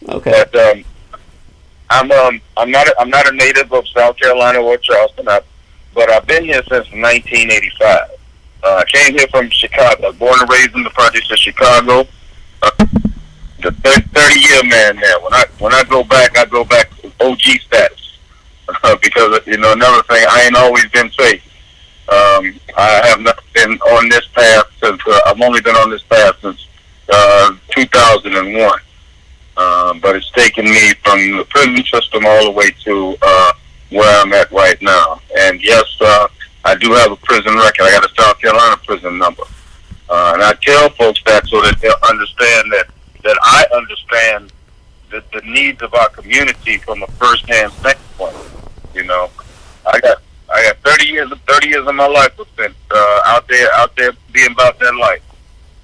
Okay. But I'm not a native of South Carolina or Charleston, but I've been here since 1985. I came here from Chicago, born and raised in the projects of Chicago. Uh, the 30-year man there. When I go back to OG status because another thing, I ain't always been safe. I have not been on this path since I've only been on this path since 2001. But it's taken me from the prison system all the way to where I'm at right now. And yes, I do have a prison record. I got a South Carolina prison number. And I tell folks that so that they'll understand that I understand the needs of our community from a first-hand standpoint. You know, I got 30 years of my life was spent out there being about that life.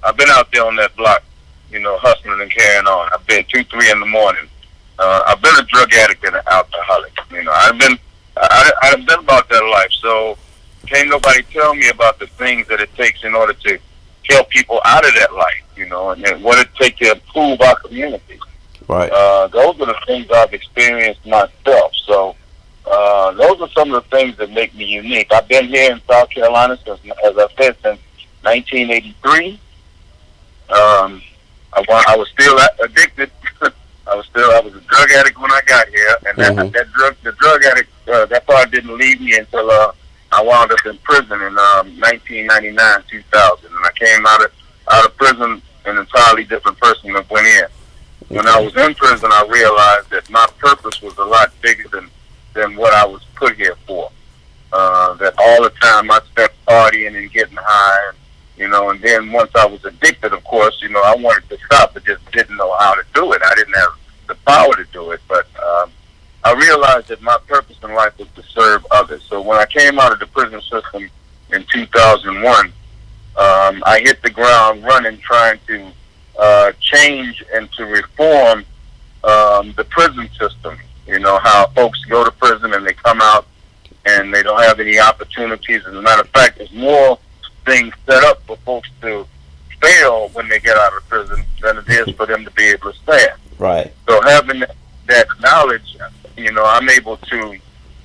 I've been out there on that block, hustling and carrying on. I've been 2, 3 in the morning. I've been a drug addict and an alcoholic. I've been about that life. So can't nobody tell me about the things that it takes in order to help people out of that life, and what it takes to improve our community. Right. Those are the things I've experienced myself. So those are some of the things that make me unique. I've been here in South Carolina since, as I said, since 1983. I was still addicted. I was a drug addict when I got here, and the drug addict that part didn't leave me until I wound up in prison in 1999, 2000, and I came out of prison an entirely different person than went in. When I was in prison, I realized that my purpose was a lot bigger than what I was put here for. That all the time I spent partying and getting high, and then once I was addicted, of course, I wanted to stop, but just didn't know how to do it. I didn't have the power to do it, but I realized that my purpose in life was to serve others. So when I came out of the prison system in 2001, I hit the ground running, trying to change and to reform the prison system. How folks go to prison and they come out and they don't have any opportunities. As a matter of fact, there's more things set up for folks to fail when they get out of prison than it is for them to be able to stand. Right. So having that knowledge, I'm able to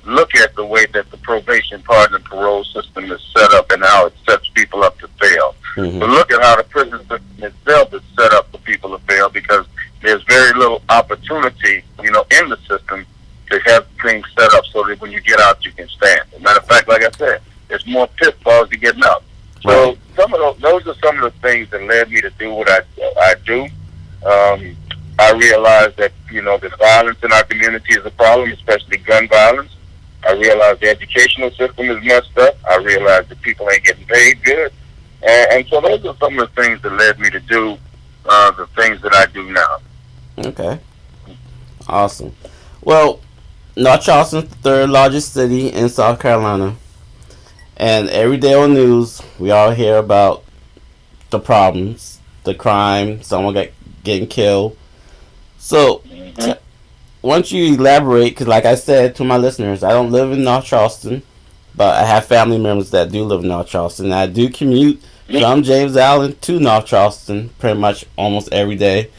look at the way that the probation, pardon, and parole system is set up and how it sets people up to fail. Mm-hmm. But look at how the prison system itself is set up for people to fail, because there's very little opportunity, in the system to have things set up so that when you get out, you can stand. As a matter of fact, like I said, there's more pitfalls to getting out. So those are some of the things that led me to do what I do. I realized that, the violence in our community is a problem, especially gun violence. I realized the educational system is messed up. I realized that people ain't getting paid good. And so those are some of the things that led me to do the things that I do now. Okay. Awesome. Well, North Charleston's the third largest city in South Carolina. And every day on the news, we all hear about the problems, the crime, someone getting killed. So, why don't you elaborate? Because like I said to my listeners, I don't live in North Charleston, but I have family members that do live in North Charleston. And I do commute from James Island to North Charleston pretty much almost every day.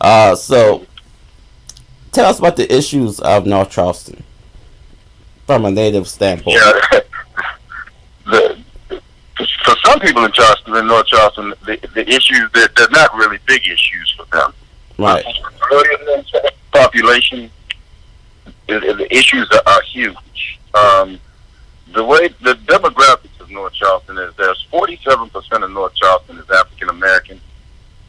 So, tell us about the issues of North Charleston from a native standpoint. Yeah. For some people in North Charleston, the issues, they're not really big issues for them. Right. Population, the issues are huge. The way the demographics of North Charleston is, there's 47% of North Charleston is African American,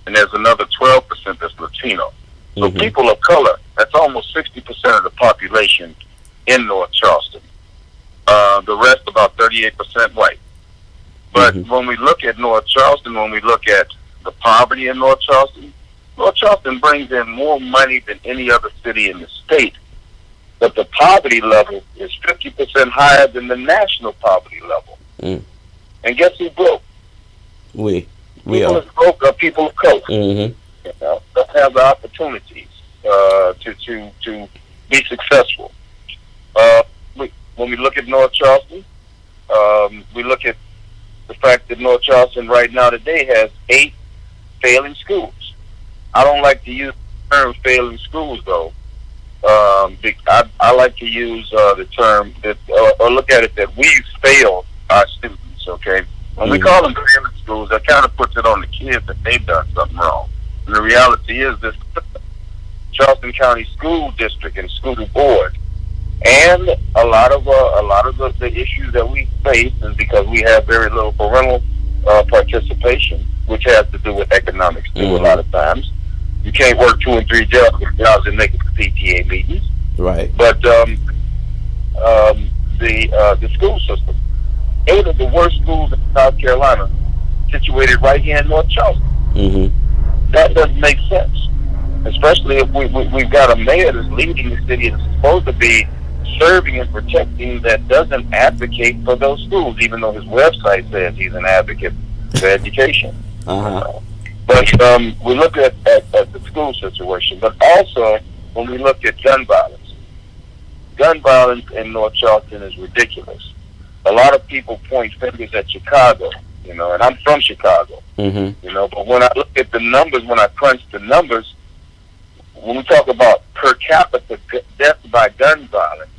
and there's another 12% that's Latino. So people of color, that's almost 60% of the population in North Charleston. The rest, about 38% white. But when we look at North Charleston, when we look at the poverty in North Charleston brings in more money than any other city in the state. But the poverty level is 50% higher than the national poverty level. And guess who broke? We People are. who broke are people of color. Don't have the opportunities to be successful. When we look at North Charleston, we look at the fact that North Charleston right now today has 8 failing schools. I don't like to use term failing schools, though, I like to use the term that, or look at it that we've failed our students. Okay, when we Mm-hmm. call them failing schools, that kind of puts it on the kids that they've done something wrong. And the reality is this: Charleston County School District and School Board, and a lot of the issues that we face is because we have very little parental participation, which has to do with economics too. A Mm-hmm. lot of times, you can't work 2 and 3 jobs and make it to PTA meetings. Right. But the school system, 8 of the worst schools in South Carolina, situated right here in North Charleston. Mm-hmm. That doesn't make sense, especially if we've got a mayor that's leading the city that's supposed to be serving and protecting, that doesn't advocate for those schools, even though his website says he's an advocate for education. Uh-huh. But we look at the school situation, but also when we look at gun violence in North Charleston is ridiculous. A lot of people point fingers at Chicago, and I'm from Chicago, Mm-hmm. but when I look at the numbers, when I crunch the numbers, when we talk about per capita deaths by gun violence,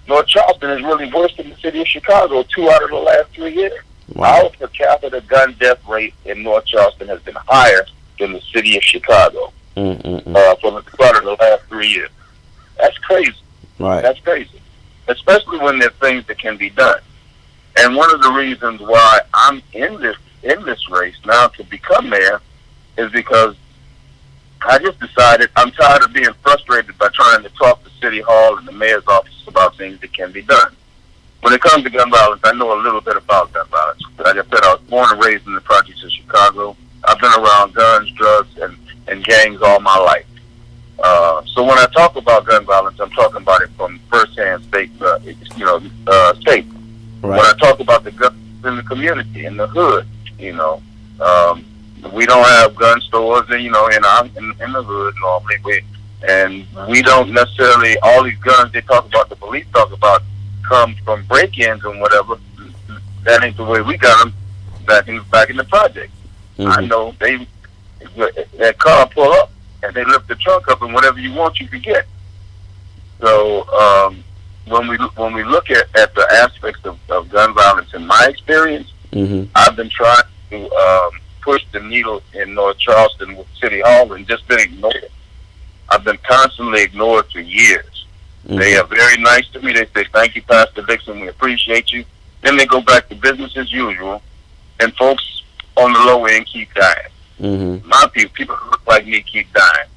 North Charleston is really worse than the city of Chicago 2 out of the last 3 years. Wow. Our per capita gun death rate in North Charleston has been higher than the city of Chicago Mm-mm-mm. for the 2 out of the last 3 years. That's crazy. Right. That's crazy, especially when there's things that can be done. And one of the reasons why I'm in this race now to become mayor is because I just decided I'm tired of being frustrated by trying to talk to City Hall and the mayor's office about things that can be done. When it comes to gun violence, I know a little bit about gun violence. Like I said, I was born and raised in the projects of Chicago. I've been around guns, drugs, and gangs all my life. So when I talk about gun violence, I'm talking about it from firsthand state. State. Right. When I talk about the guns in the community, in the hood, we don't have gun stores, in the hood normally. We don't necessarily, all these guns they talk about, the police talk about, come from break-ins and whatever. That ain't the way we got them back in the project. Mm-hmm. I know that car pull up and they lift the trunk up and whatever you want you can get. So when we look at the aspects of gun violence, in my experience, Mm-hmm. I've been trying to push the needle in North Charleston with City Hall and just been ignored. I've been constantly ignored for years. Mm-hmm. They are very nice to me. They say, "Thank you, Pastor Dixon. We appreciate you." Then they go back to business as usual, and folks on the low end keep dying. Mm-hmm. My people who look like me keep dying.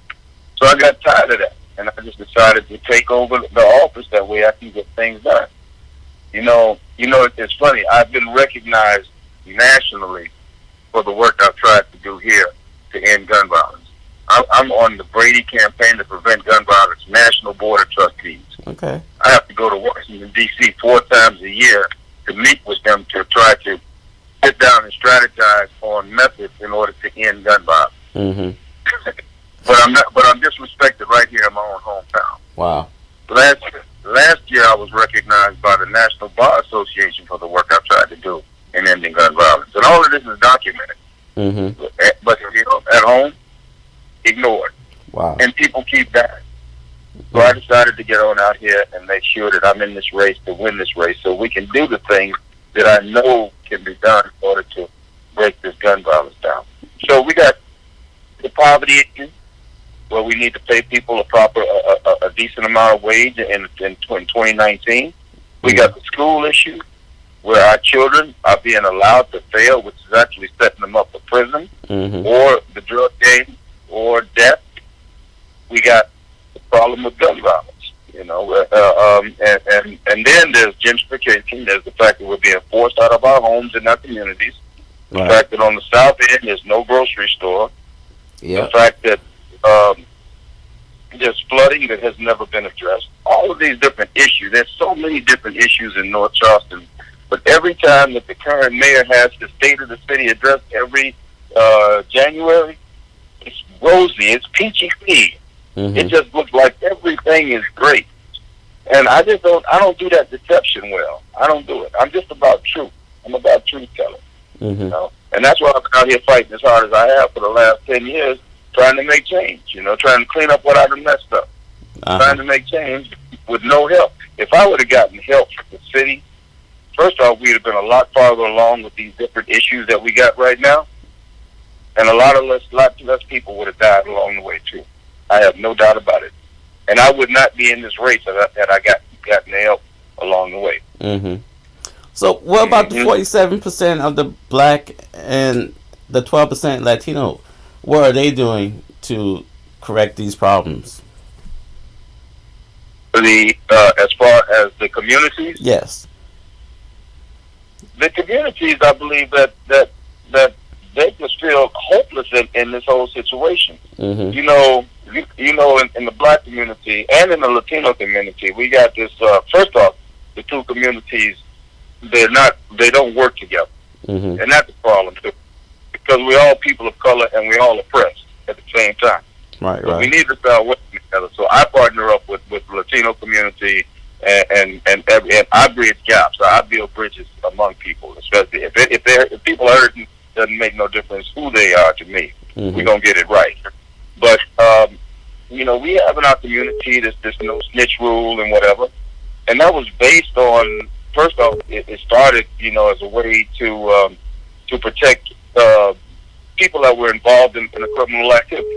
So I got tired of that, and I just decided to take over the office. That way I can get things done. It's funny. I've been recognized nationally for the work I've tried to do here to end gun violence. I'm on the Brady Campaign to Prevent Gun Violence National Board of Trustees. Okay. I have to go to Washington, D.C. 4 times a year to meet with them to try to sit down and strategize on methods in order to end gun violence. Mm-hmm. But I'm disrespected right here in my own hometown. Wow. Last year I was recognized by the National Bar Association for the work I've tried to do in ending gun violence. And all of this is documented. Mm-hmm. But at home, ignored. Wow. And people keep dying. So I decided to get on out here and make sure that I'm in this race to win this race so we can do the things that I know can be done in order to break this gun violence down. So we got the poverty issue, where we need to pay people a decent amount of wage in 2019. We got the school issue, where our children are being allowed to fail, which is actually setting them up for prison, Mm-hmm. or the drug game, or death. We got the problem with gun violence, and then there's gentrification. There's the fact that we're being forced out of our homes and our communities. Right. The fact that on the south end there's no grocery store. Yeah. The fact that there's flooding that has never been addressed. All of these different issues. There's so many different issues in North Charleston. But every time that the current mayor has the state of the city addressed every January, it's rosy. It's peachy clean. Mm-hmm. It just looks like everything is great. And I don't do that deception well. I don't do it. I'm just about truth. I'm about truth telling. Mm-hmm. And that's why I've been out here fighting as hard as I have for the last 10 years, trying to make change. Trying to clean up what I done messed up. Trying to make change with no help. If I would have gotten help from the city, first off, we'd have been a lot farther along with these different issues that we got right now, and a lot less people would have died along the way too. I have no doubt about it, and I would not be in this race that I gotten the help along the way. Mm-hmm. So, what about the 47% of the black and the 12% Latino? What are they doing to correct these problems? As far as the communities, yes, the communities, I believe that they just feel hopeless in this whole situation. Mm-hmm. In the black community and in the Latino community, we got this. First off, the two communities, they don't work together, mm-hmm. and that's the problem too, because we're all people of color and we're all oppressed at the same time. Right. We need to start working together. So I partner up with the Latino community, and I bridge gaps. I build bridges among people, especially if people are hurting. Doesn't make no difference who they are to me. Mm-hmm. We're gonna get it right. But we have in our community this no snitch rule and whatever, and that was based on, first off, it started as a way to protect people that were involved in a criminal activity.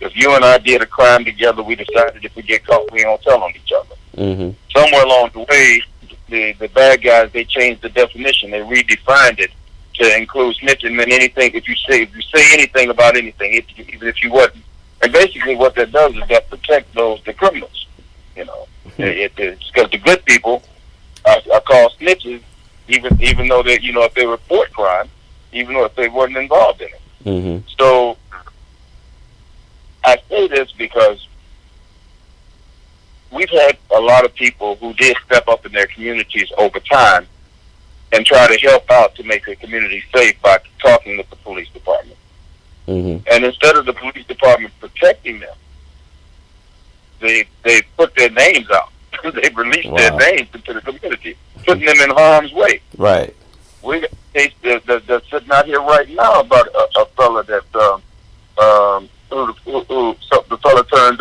If you and I did a crime together, we decided if we get caught, we don't tell on each other. Mm-hmm. Somewhere along the way, the bad guys, they changed the definition. They redefined it to include snitching and anything. If you say anything about anything, even if you wasn't. And basically, what that does is that protect the criminals. It's because the good people are called snitches, even though they if they report crime, even though if they weren't involved in it. Mm-hmm. So I say this because we've had a lot of people who did step up in their communities over time and try to help out to make the community safe by talking with the police department. Mm-hmm. And instead of the police department protecting them, they put their names out. They've released their names into the community, putting them in harm's way. Right. We got a case that's sitting out here right now about a fella that the fella turned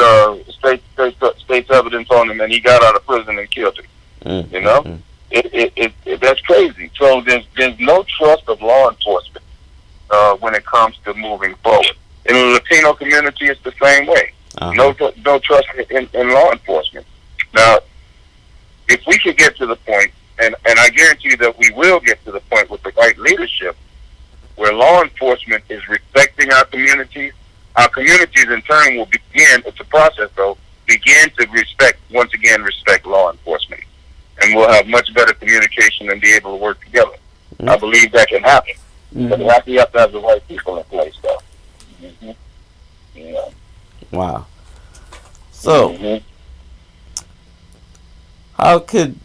state's evidence on him, and he got out of prison and killed him. Mm-hmm. That's crazy. So there's no trust of law enforcement when it comes to moving forward. In the Latino community, it's the same way. No trust in law enforcement. Now, if we could get to the point, and I guarantee you that we will get to the point with the right leadership, where law enforcement is respecting our communities in turn will begin, it's a process though, begin to respect law enforcement. And we'll have much better communication and be able to work together. Mm-hmm. I believe that can happen. Mm-hmm. But you have to have the right people in place though. Mm-hmm. Yeah. Wow. So, how could,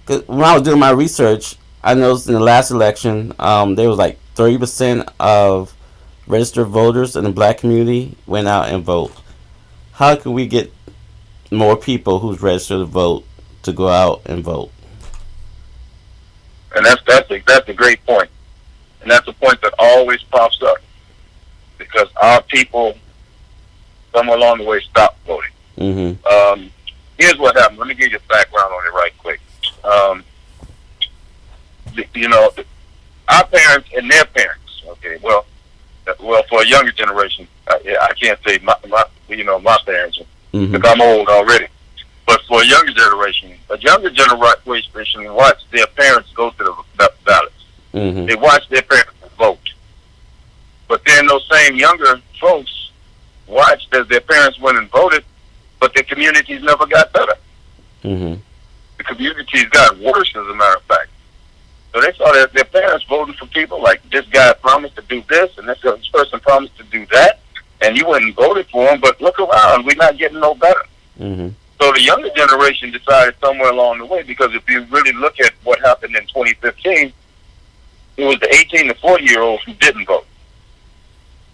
when I was doing my research, I noticed in the last election, there was like 30% of registered voters in the black community went out and vote. How can we get more people who's registered to vote to go out and vote? And that's a great point. And that's a point that always pops up. Because our people, somewhere along the way, stopped voting. Mm-hmm. Here's what happened. Let me give you a background on it right quick. Our parents and their parents, okay, well, for a younger generation, I can't say my parents, because I'm old already. But for a younger generation watched their parents go to the ballots. Mm-hmm. They watched their parents vote. But then those same younger folks watched as their parents went and voted, but their communities never got better. Mm-hmm. The communities got worse, as a matter of fact. So they saw that their parents voting for people like, this guy promised to do this, and this person promised to do that, and you went and voted for him, but look around, we're not getting no better. Mm-hmm. So the younger generation decided somewhere along the way, because if you really look at what happened in 2015, it was the 18 to 40-year-olds who didn't vote.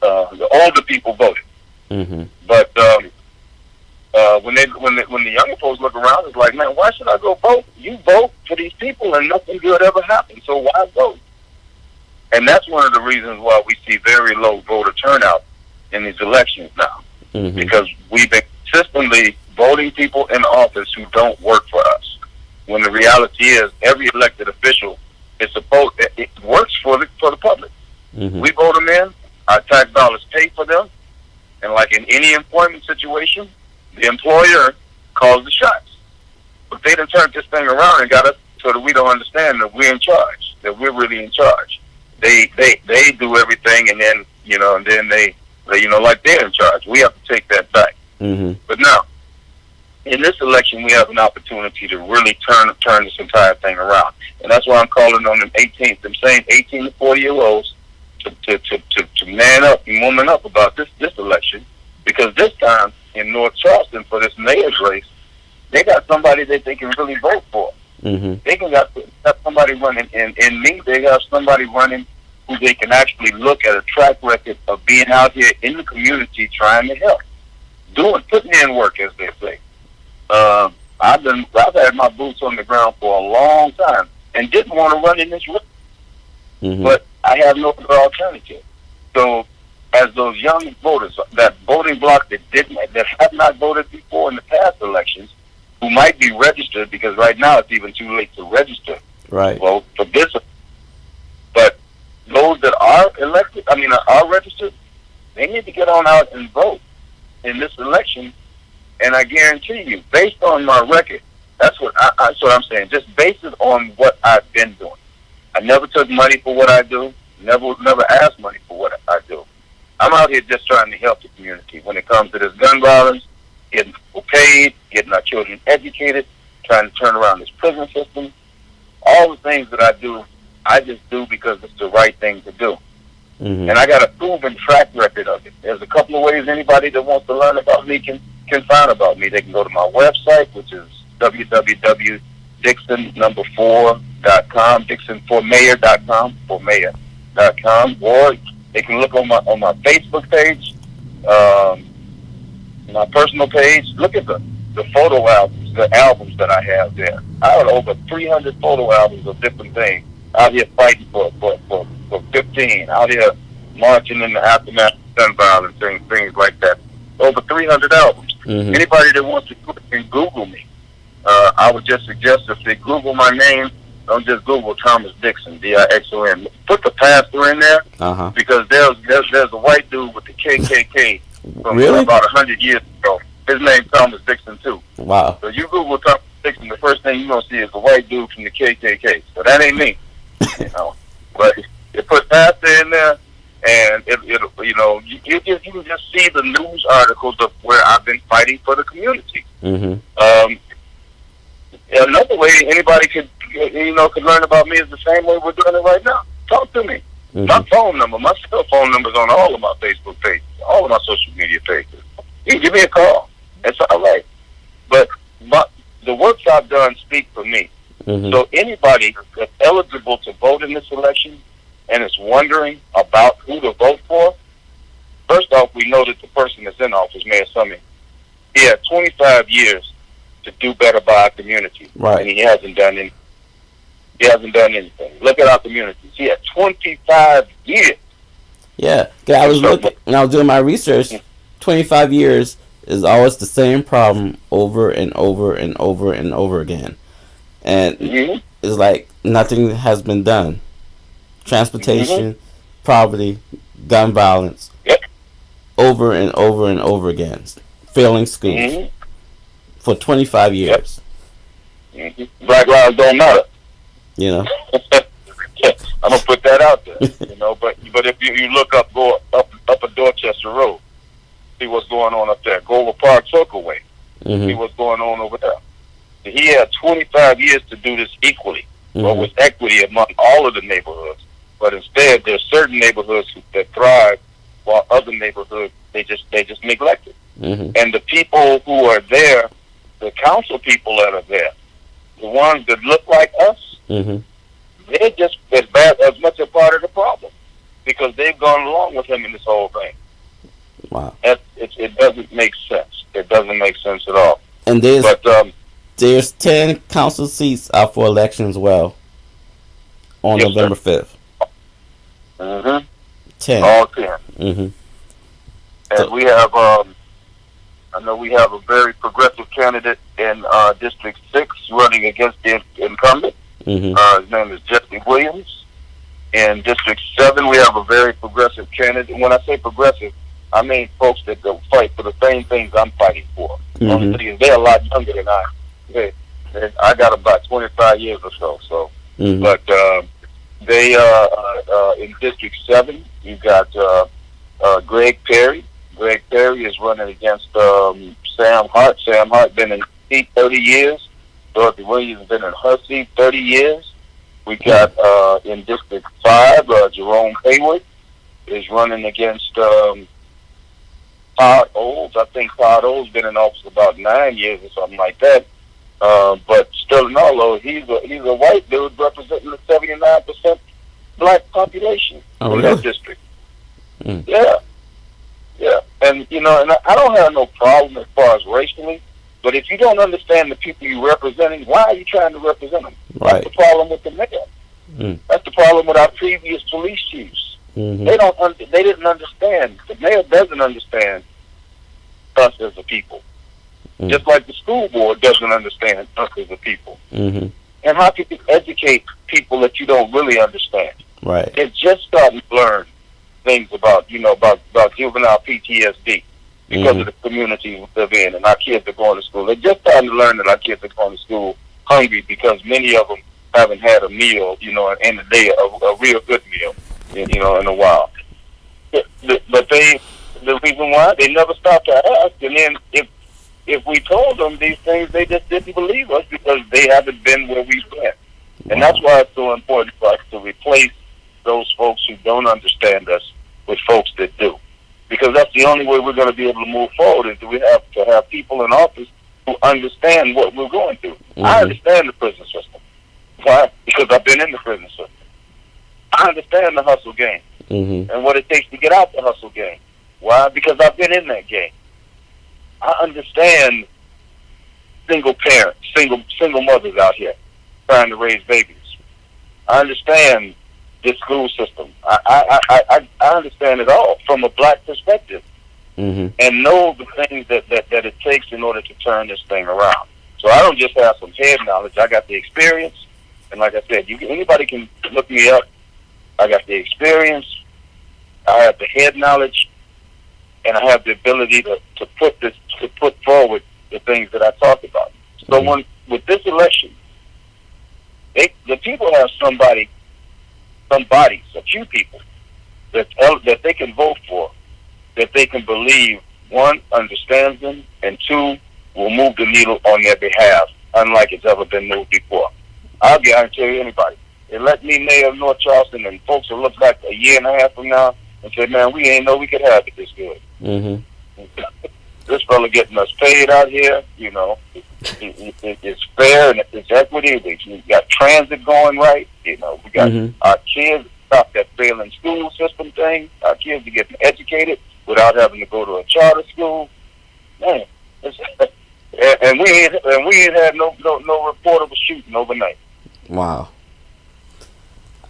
The older people voted. Mm-hmm. But when the younger folks look around, it's like, man, why should I go vote? You vote for these people and nothing good ever happens, so why vote? And that's one of the reasons why we see very low voter turnout in these elections now, Mm-hmm. because we've been consistently voting people in office who don't work for us. When the reality is, every elected official is supposed it works for the public. Mm-hmm. We vote them in, our tax dollars pay for them, and like in any employment situation, the employer calls the shots. But they done turned this thing around and got us so that we don't understand that we're in charge, that we're really in charge. They do everything, and then they like they're in charge. We have to take that back. Mm-hmm. But now, in this election, we have an opportunity to really turn this entire thing around, and that's why I'm calling on them same 18 to 40-year-olds to man up and woman up about this election, because this time in North Charleston for this mayor's race, they got somebody that they can really vote for. Mm-hmm. They can got somebody running in me. They have somebody running who they can actually look at a track record of being out here in the community trying to help, putting in work, as they say. I've had my boots on the ground for a long time and didn't want to run in this race, Mm-hmm. but I have no other alternative. So, as those young voters, that voting bloc that have not voted before in the past elections, who might be registered, because right now it's even too late to register. Right. Well, for this, but those that are are registered, they need to get on out and vote in this election. And I guarantee you, based on my record, that's what I'm saying. Just based it on what I've been doing. I never took money for what I do. Never asked money for what I do. I'm out here just trying to help the community when it comes to this gun violence, getting people paid, getting our children educated, trying to turn around this prison system. All the things that I do, I just do because it's the right thing to do. Mm-hmm. And I got a proven track record of it. There's a couple of ways anybody that wants to learn about me can find about me. They can go to my website, which is www.dixon4.com, dixon4mayor.com, or they can look on my Facebook page, my personal page. Look at the photo albums, the albums that I have there. I have over 300 photo albums of different things. Out here fighting for 15, out here marching in the aftermath of gun violence, things like that. Over 300 albums. Mm-hmm. Anybody that wants to can Google me. I would just suggest if they Google my name, don't just Google Thomas Dixon, Dixon. Put the pastor in there, Uh-huh. because there's a white dude with the KKK from Really? about 100 years ago. His name's Thomas Dixon too. Wow. So you Google Thomas Dixon, the first thing you're gonna see is a white dude from the KKK. So that ain't me, But you put pastor in there, and you can just see the news articles of where I've been fighting for the community. Mm-hmm. Another way anybody could learn about me is the same way we're doing it right now. Talk to me. Mm-hmm. My phone number, my cell phone number is on all of my Facebook pages, all of my social media pages. You can give me a call. That's all right. But the works I've done speak for me. Mm-hmm. So anybody that's eligible to vote in this election and is wondering about who to vote for, first off, we know that the person that's in office, Mayor Summey, he had 25 years to do better by our community, Right. and he hasn't done anything. Look at our communities. He had 25 years. Yeah. I was looking when I was doing my research. 25 years is always the same problem over and over and over and over again, and Mm-hmm. it's like nothing has been done. Transportation, poverty, gun violence, Yep. over and over and over again. Failing schools Mm-hmm. for 25 years. Mm-hmm. Black lives don't matter. You know. I'm gonna put that out there, But if you go up a Dorchester Road, see what's going on up there. Go over Park Circle Way, see what's going on over there. He had 25 years to do this equally, or with equity among all of the neighborhoods. But instead, there's certain neighborhoods that thrive, while other neighborhoods they just neglect it. Mm-hmm. And the people who are there, the council people that are there, the ones that look like us, Mm-hmm. they're just as much a part of the problem, because they've gone along with him in this whole thing. Wow. It doesn't make sense. It doesn't make sense at all. And there's 10 council seats out for election as well on Yes, November 5th. Mm-hmm. 10. All 10. Mm-hmm. And So, we have, I know we have a very progressive candidate in District 6 running against the incumbent. hmm His name is Jesse Williams. In District 7, we have a very progressive candidate. And when I say progressive, I mean folks that go fight for the same things I'm fighting for. Only hmm thing is, they're a lot younger than I am. I got about 25 years or so. hmm But they in District 7, you got Greg Perry. Greg Perry is running against Sam Hart. Sam Hart been in seat 30 years. Dorothy Williams has been in her seat 30 years. We got in District 5, Jerome Hayward is running against Todd Olds. I think Todd Olds been in office about 9 years or something like that. But still in all, though, he's a white dude representing the 79% black population Oh, in that really? district. Mm. Yeah, yeah. And, and I don't have no problem as far as racially, but if you don't understand the people you're representing, why are you trying to represent them? That's the Right. problem with the mayor. Mm. That's the problem with our previous police chiefs. hmm They didn't understand. The mayor doesn't understand us as a people. Mm. Just like the school board doesn't understand us as a people. hmm And how can you educate people that you don't really understand? Right. They're just starting to learn things about juvenile PTSD because hmm of the community we live in, and our kids are going to school. They're just starting to learn that our kids are going to school hungry because many of them haven't had a meal, in a day, a real good meal, in a while. But the reason why they never stopped to ask, and then if we told them these things, they just didn't believe us because they haven't been where we've been. And that's why it's so important for us to replace those folks who don't understand us with folks that do. Because that's the only way we're going to be able to move forward is we have to have people in office who understand what we're going through. I understand the prison system. Why? Because I've been in the prison system. I understand the hustle game and what it takes to get out the hustle game. Why? Because I've been in that game. I understand single parents, single mothers out here trying to raise babies. I understand this school system. I understand it all from a black perspective, and know the things that it takes in order to turn this thing around. So I don't just have some head knowledge. I got the experience, and like I said, anybody can look me up. I got the experience. I have the head knowledge, and I have the ability to put forward the things that I talked about. So with this election, the people have a few people that they can vote for, that they can believe, one, understands them, and two, will move the needle on their behalf, unlike it's ever been moved before. I'll guarantee you anybody. Elect me mayor of North Charleston, and folks will look back a year and a half from now and say, man, we ain't know we could have it this good. This fella getting us paid out here, it's fair and it's equity. We got transit going right. We got our kids stop that failing school system thing. Our kids are getting educated without having to go to a charter school. Man, and we ain't had no reportable shooting overnight. Wow.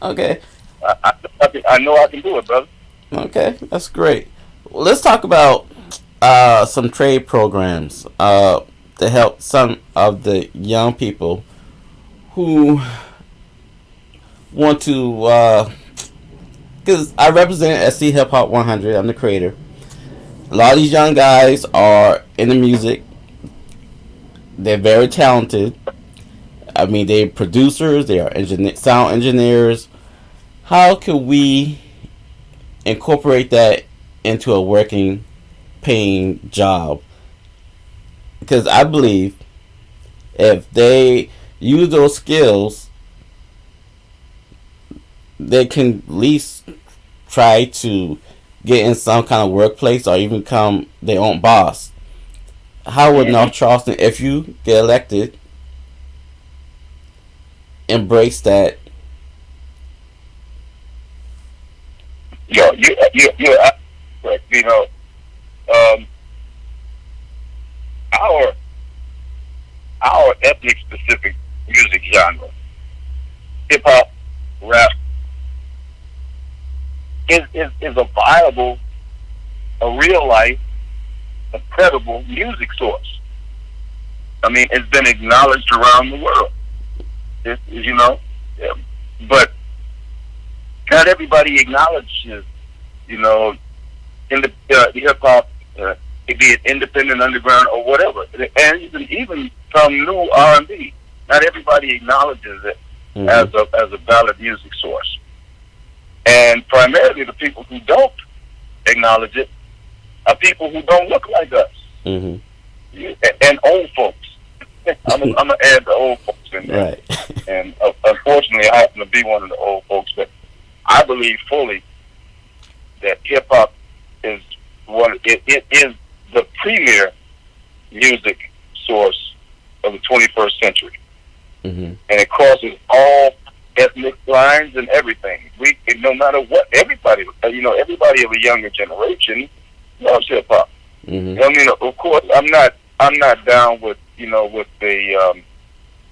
Okay. I know I can do it, brother. Okay, that's great. Well, let's talk about some trade programs to help some of the young people who want to. Because I represent SC Hip Hop 100. I'm the creator. A lot of these young guys are in the music. They're very talented. I mean, they're producers. They are sound engineers. How can we incorporate that into a working, paying job? Because I believe if they use those skills, they can at least try to get in some kind of workplace or even become their own boss. How would North Charleston, if you get elected, embrace that? You're correct. Our ethnic specific music genre, hip hop, rap, is a viable a real life, a credible music source. I mean, it's been acknowledged around the world. You know, yeah. But not everybody acknowledges, you know, in the hip hop, be it independent, underground, or whatever, and even some new R&B. Not everybody acknowledges it as a valid music source, and primarily the people who don't acknowledge it are people who don't look like us, and old folks. I'm gonna add the old folks in there, Right. and unfortunately, I happen to be one of the old folks, but I believe fully that hip hop is it is the premier music source of the 21st century, and it crosses all ethnic lines and everything. No matter what, everybody of a younger generation loves hip hop. I mean, of course, I'm not down with with the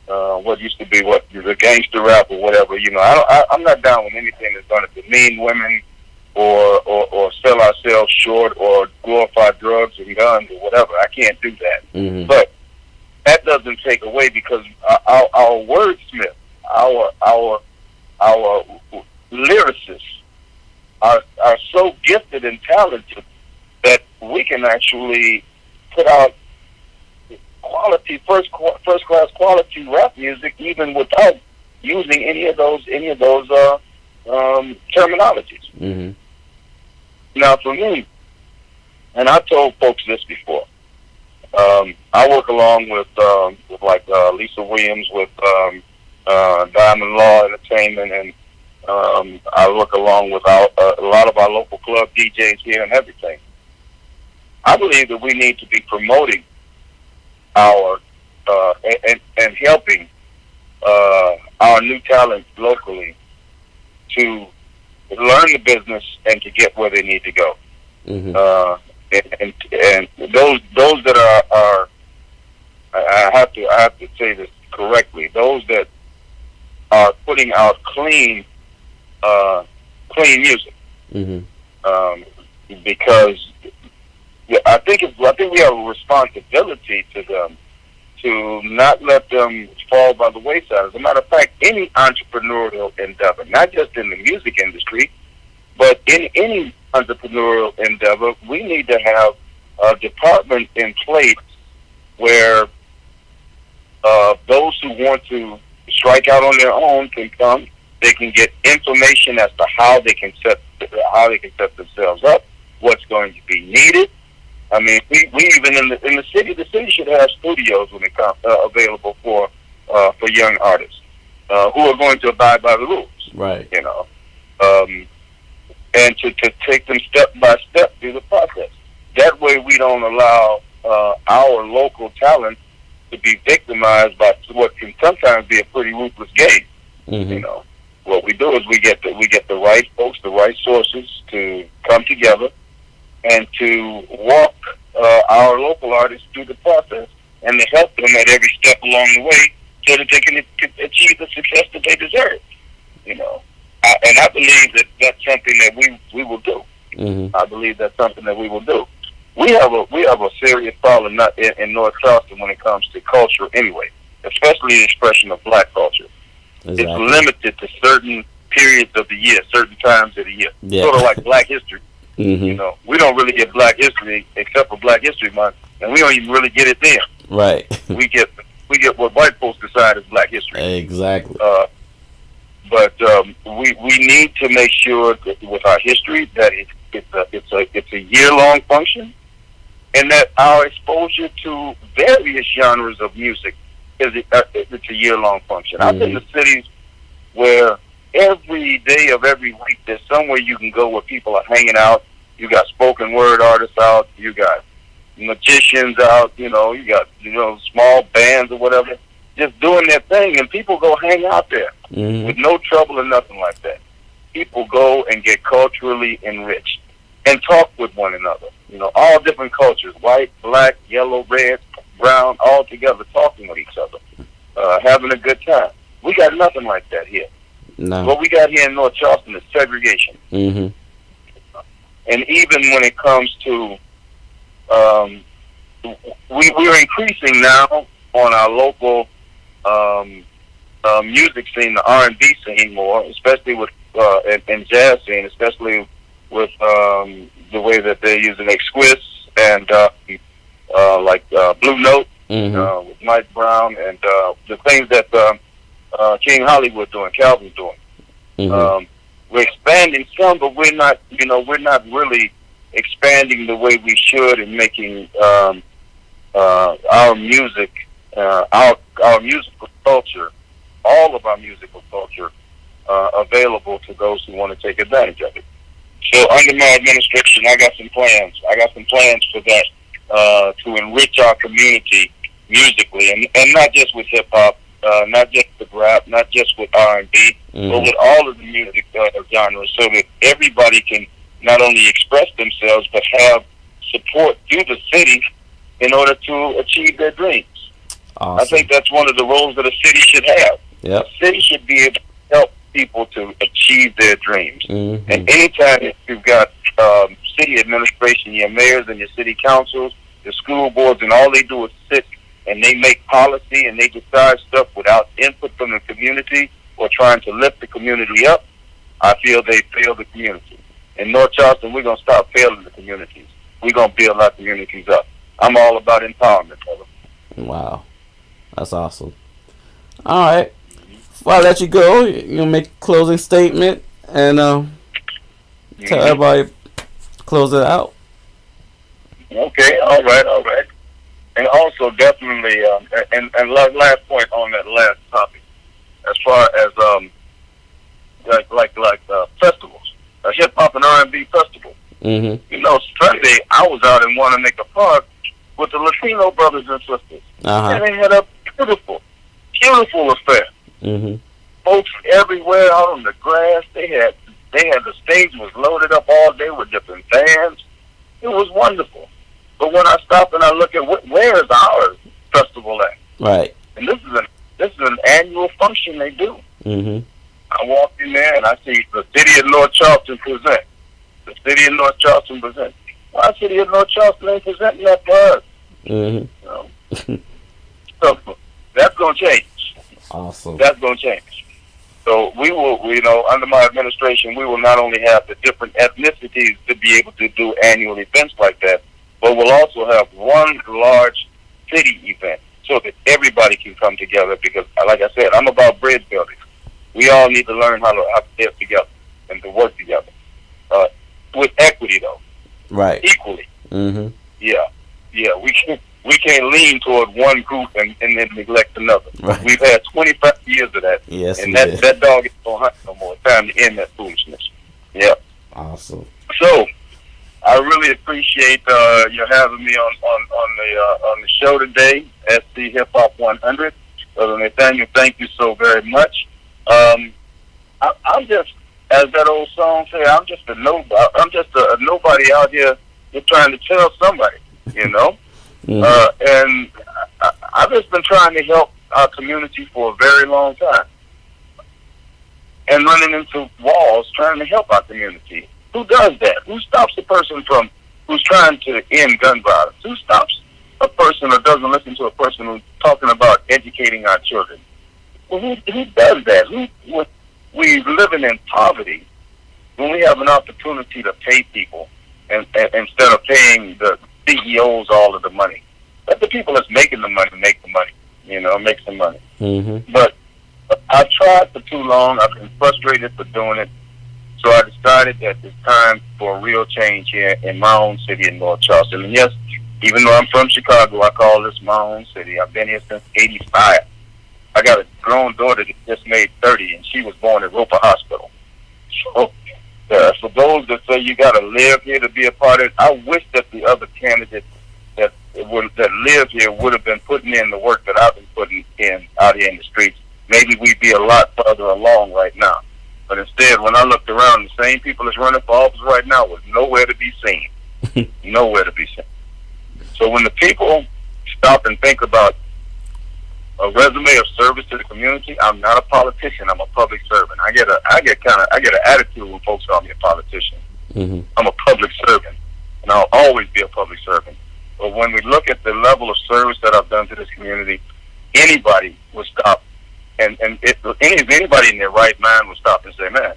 what used to be the gangster rap or whatever. I'm not down with anything that's going to demean women or sell ourselves short or glorify drugs and guns or whatever. I can't do that. But that doesn't take away, because our wordsmith, our lyricists are so gifted and talented that we can actually put out quality, first class quality rap music, even without using any of those terminologies. Now, for me, and I've told folks this before, I work along with Lisa Williams with Diamond Law Entertainment, and I work along with a lot of our local club DJs here and everything. I believe that we need to be promoting our and helping our new talent locally to learn the business and to get where they need to go. And those that are I have to say this correctly, those that are putting out clean music, because I think we have a responsibility to them to not let them fall by the wayside. As a matter of fact, any entrepreneurial endeavor, not just in the music industry, but in any entrepreneurial endeavor, we need to have a department in place where those who want to strike out on their own can come. They can get information as to how they can set themselves up, what's going to be needed. I mean, we even in the city should have studios when it comes available for young artists who are going to abide by the rules. Right. And to take them step by step through the process. That way, we don't allow our local talent to be victimized by what can sometimes be a pretty ruthless game. What we do is we get the right folks, the right sources to come together and to walk our local artists through the process and to help them at every step along the way so that they can achieve the success that they deserve. And I believe that that's something that we will do. I believe that's something that we will do. We have a serious problem in North Charleston when it comes to culture anyway, especially the expression of black culture. Exactly. It's limited to certain periods of the year, certain times of the year. Yeah. Sort of like Black History. We don't really get Black History except for Black History Month, and we don't even really get it then. Right. we get what white folks decide is Black History. Exactly. But we need to make sure that with our history that it's a year-long function, and that our exposure to various genres of music it's a year-long function. I've been to cities where every day of every week there's somewhere you can go where people are hanging out. You got spoken word artists out. You got magicians out. You got small bands or whatever, just doing their thing, and people go hang out there with no trouble or nothing like that. People go and get culturally enriched and talk with one another. All different cultures, white, black, yellow, red, brown, all together talking with each other, having a good time. We got nothing like that here. No. What we got here in North Charleston is segregation. And even when it comes to, um, we're increasing now on our local um, music scene, the R&B scene more, especially with and jazz scene, especially with the way that they're using Exquis and Blue Note Mm-hmm. with Mike Brown and the things that King Hollywood doing, Calvin's doing. Mm-hmm. Um, we're expanding some, but we're not really expanding the way we should in making our music, our musical culture, all of our musical culture, available to those who want to take advantage of it. So under my administration, I got some plans. I got some plans for that to enrich our community musically, and not just with hip hop, not just with rap, not just with R&B, but with all of the music genres, so that everybody can not only express themselves but have support through the city in order to achieve their dreams. Awesome. I think that's one of the roles that a city should have. Yep. A city should be able to help people to achieve their dreams. Mm-hmm. And anytime you've got city administration, your mayors and your city councils, the school boards, and all they do is sit and they make policy and they decide stuff without input from the community or trying to lift the community up, I feel they fail the community. In North Charleston, we're going to stop failing the communities. We're going to build our communities up. I'm all about empowerment, brother. Wow. That's awesome. All right. Before I let you go, you make a closing statement and tell everybody, close it out. Okay, all right. And also, definitely, and last point on that last topic, as far as festivals, a hip hop and R&B festival. Mm-hmm. You know, Sunday I was out in Wanamaker Park with the Latino brothers and sisters, and they had a beautiful affair. Mm-hmm. Folks everywhere out on the grass. They had the stage was loaded up all day with different bands. It was wonderful. But when I stop and I look at where is our festival at? Right. And this is an annual function they do. Mm-hmm. I walk in there and I see the city of North Charleston present. The city of North Charleston present. Why city of North Charleston ain't presenting that for us? Mm-hmm. You know? So that's gonna change. Awesome. That's gonna change. So we will, under my administration, we will not only have the different ethnicities to be able to do annual events like that, but we'll also have one large city event so that everybody can come together because, like I said, I'm about bridge building. We all need to learn how to live together and to work together. With equity, though. Right. Equally. Mm-hmm. Yeah. We can't lean toward one group and then neglect another. Right. We've had 25 years of that. Yes, and that dog isn't going to hunt no more. It's time to end that foolishness. Yeah. Awesome. So, I really appreciate you having me on the show today, SC Hip Hop 100. Brother Nathaniel, thank you so very much. I'm just, as that old song says, I'm just a nobody out here just trying to tell somebody, you know. Mm-hmm. And I've just been trying to help our community for a very long time, and running into walls trying to help our community. Who does that? Who stops a person who's trying to end gun violence? Who stops a person or doesn't listen to a person who's talking about educating our children? Well, who does that? We living in poverty when we have an opportunity to pay people and instead of paying the CEOs all of the money. Let the people that's making the money make the money, make some money. Mm-hmm. But I've tried for too long. I've been frustrated for doing it. So I decided that it's time for a real change here in my own city in North Charleston. And yes, even though I'm from Chicago, I call this my own city. I've been here since '85. I got a grown daughter that just made 30, and she was born at Roper Hospital. So for those that say you got to live here to be a part of it, I wish that the other candidates that live here would have been putting in the work that I've been putting in out here in the streets. Maybe we'd be a lot further along right now. But instead, when I looked around, the same people that's running for office right now was nowhere to be seen. Nowhere to be seen. So when the people stop and think about a resume of service to the community, I'm not a politician. I'm a public servant. I get an attitude when folks call me a politician. Mm-hmm. I'm a public servant, and I'll always be a public servant. But when we look at the level of service that I've done to this community, anybody would stop, and if anybody in their right mind would stop and say, "Man,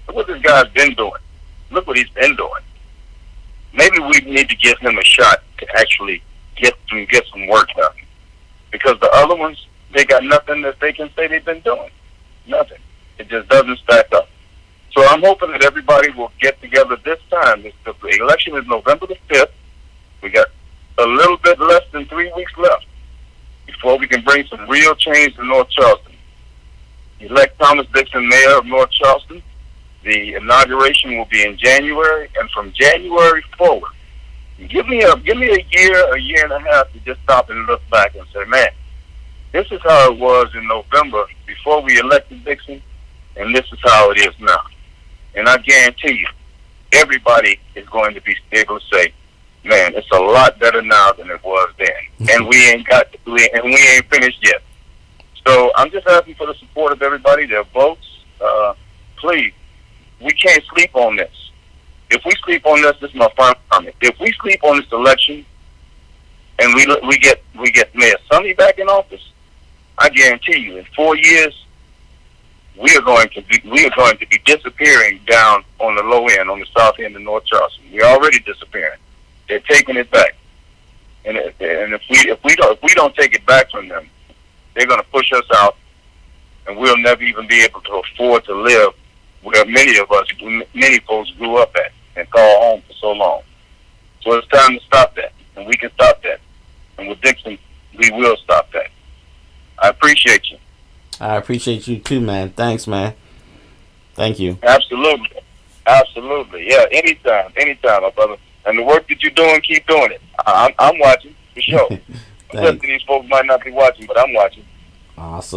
look what this guy's been doing. Look what he's been doing. Maybe we need to give him a shot to actually get some work done." Because the other ones, they got nothing that they can say they've been doing. Nothing. It just doesn't stack up. So I'm hoping that everybody will get together this time. The election is November the 5th. We got a little bit less than 3 weeks left before we can bring some real change to North Charleston. Elect Thomas Dixon mayor of North Charleston. The inauguration will be in January, and from January forward, give me a year and a half to just stop and look back and say, man, this is how it was in November before we elected Dixon, and this is how it is now. And I guarantee you, everybody is going to be able to say, man, it's a lot better now than it was then. And we ain't finished yet. So I'm just asking for the support of everybody, their votes. Please, we can't sleep on this. If we sleep on this is my final comment. If we sleep on this election and we get Mayor Sonny back in office, I guarantee you, in 4 years, we are going to be disappearing down on the low end, on the south end of North Charleston. We're already disappearing. They're taking it back, and if we don't take it back from them, they're going to push us out, and we'll never even be able to afford to live where many folks grew up at and call home for so long. So it's time to stop that, and we can stop that. And with Dixon, we will stop that. I appreciate you. I appreciate you too, man. Thanks, man. Thank you. Absolutely. Yeah, anytime, my brother. And the work that you're doing, keep doing it. I'm watching, for sure. The rest of these folks might not be watching, but I'm watching. Awesome.